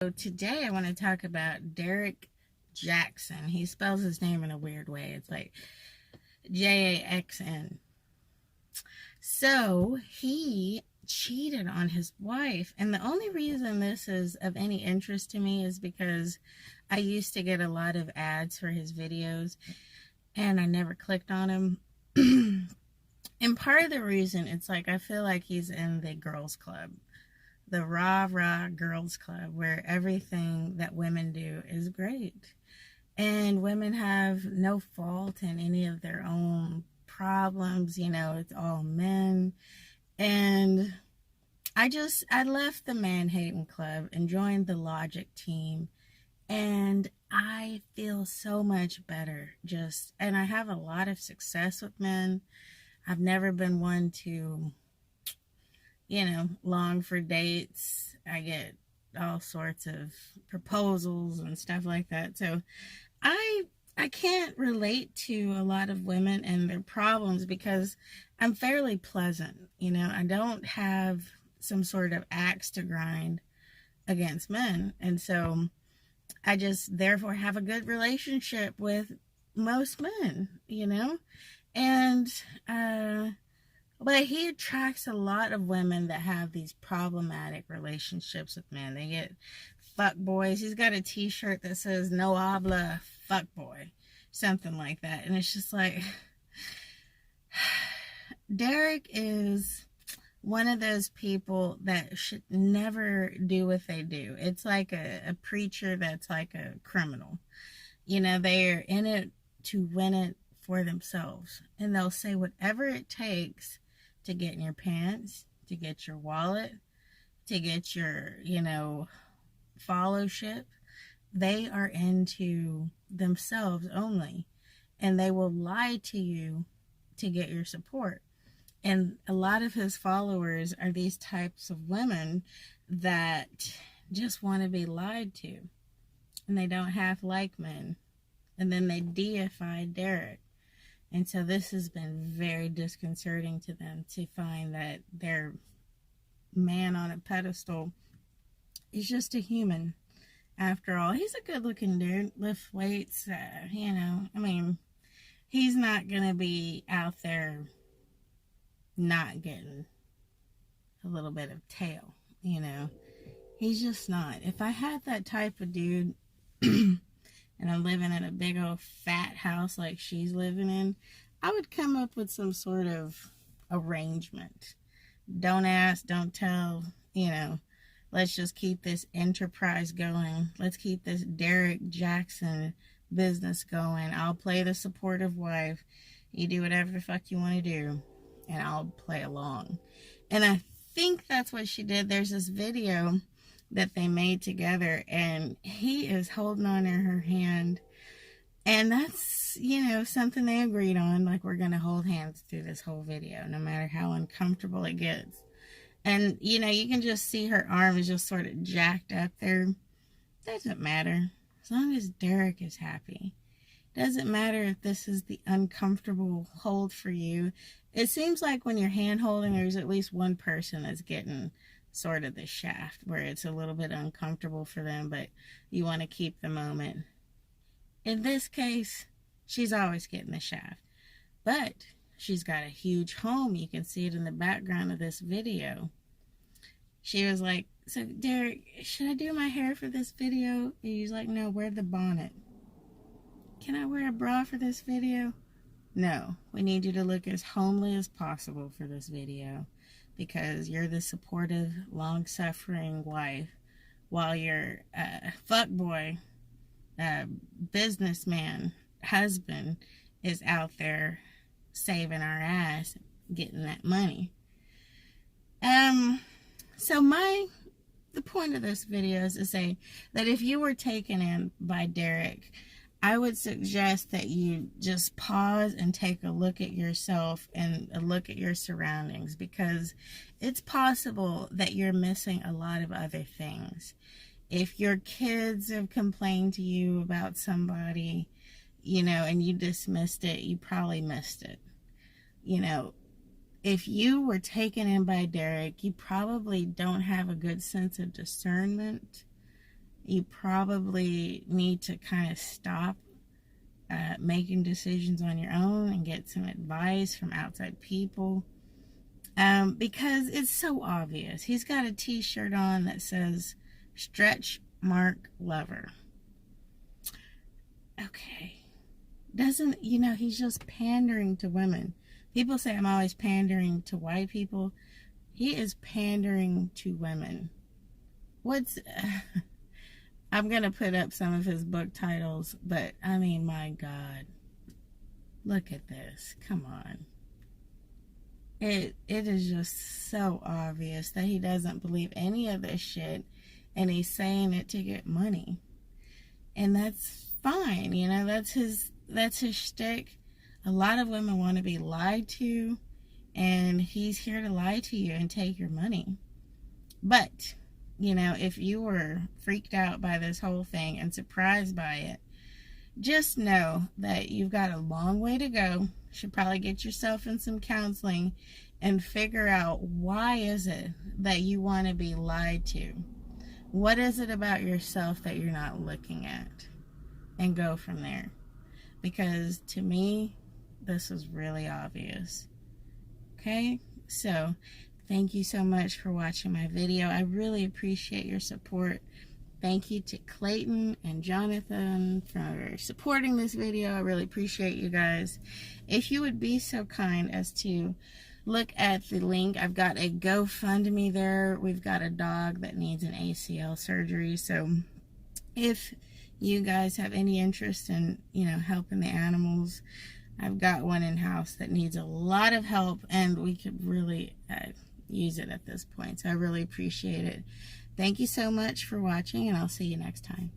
So today I want to talk about Derrick Jaxn. He spells his name in a weird way. It's like Jaxn. So he cheated on his wife. And the only reason this is of any interest to me is because I used to get a lot of ads for his videos and I never clicked on him. And part of the reason, it's like I feel like he's in the girls club. The rah girls club, where everything that women do is great and women have no fault in any of their own problems. It's all men. And I left the man hating club and joined the logic team, and I feel so much better. And I have a lot of success with men. I've never been one to long for dates. I get all sorts of proposals and stuff like that. So I can't relate to a lot of women and their problems because I'm fairly pleasant. I don't have some sort of axe to grind against men. And so I just therefore have a good relationship with most men, and but he attracts a lot of women that have these problematic relationships with men. They get fuck boys. He's got a t-shirt that says no habla fuck boy, something like that. And it's just like, Derrick is one of those people that should never do what they do. It's like a preacher that's like a criminal. They're in it to win it for themselves. And they'll say whatever it takes to get in your pants, to get your wallet, to get your, followship. They are into themselves only. And they will lie to you to get your support. And a lot of his followers are these types of women that just want to be lied to. And they don't half like men. And then they deify Derrick. And so this has been very disconcerting to them, to find that their man on a pedestal is just a human. After all, he's a good looking dude, lifts weights, he's not going to be out there not getting a little bit of tail, He's just not. If I had that type of dude and I'm living in a big old fat house like she's living in, I would come up with some sort of arrangement. Don't ask, don't tell, let's just keep this enterprise going. Let's keep this Derrick Jaxn business going. I'll play the supportive wife. You do whatever the fuck you want to do, and I'll play along. And I think that's what she did. There's this video that they made together, and he is holding on to her hand, and that's something they agreed on, like, we're gonna hold hands through this whole video no matter how uncomfortable it gets. And you can just see her arm is just sort of jacked up there. Doesn't matter as long as Derrick is happy. Doesn't matter if this is the uncomfortable hold for you. It seems like when you're hand holding, there's at least one person that's getting sort of the shaft, where it's a little bit uncomfortable for them, but you want to keep the moment. In this case, she's always getting the shaft, but she's got a huge home. You can see it in the background of this video. She was like, so Derrick, should I do my hair for this video? And he's like, no, wear the bonnet. Can I wear a bra for this video? No, we need you to look as homely as possible for this video, because you're the supportive, long-suffering wife, while your fuckboy, businessman, husband is out there saving our ass, getting that money. So the point of this video is to say that if you were taken in by Derrick, I would suggest that you just pause and take a look at yourself and a look at your surroundings, because it's possible that you're missing a lot of other things. If your kids have complained to you about somebody, and you dismissed it, you probably missed it. If you were taken in by Derrick, you probably don't have a good sense of discernment you probably need to kind of stop making decisions on your own and get some advice from outside people, because it's so obvious. He's got a t-shirt on that says stretch mark lover. Okay. Doesn't, he's just pandering to women. People say I'm always pandering to white people. He is pandering to women. I'm going to put up some of his book titles, but I mean, my God. Look at this. Come on. It is just so obvious that he doesn't believe any of this shit, and he's saying it to get money. And that's fine, that's his shtick. A lot of women want to be lied to, and he's here to lie to you and take your money. But, if you were freaked out by this whole thing and surprised by it, just know that you've got a long way to go. Should probably get yourself in some counseling and figure out, why is it that you want to be lied to? What is it about yourself that you're not looking at? And go from there. Because to me, this is really obvious. Okay? So, thank you so much for watching my video. I really appreciate your support. Thank you to Clayton and Jonathan for supporting this video. I really appreciate you guys. If you would be so kind as to look at the link, I've got a GoFundMe there. We've got a dog that needs an ACL surgery. So if you guys have any interest in, helping the animals, I've got one in-house that needs a lot of help, and we could really use it at this point. So I really appreciate it. Thank you so much for watching, and I'll see you next time.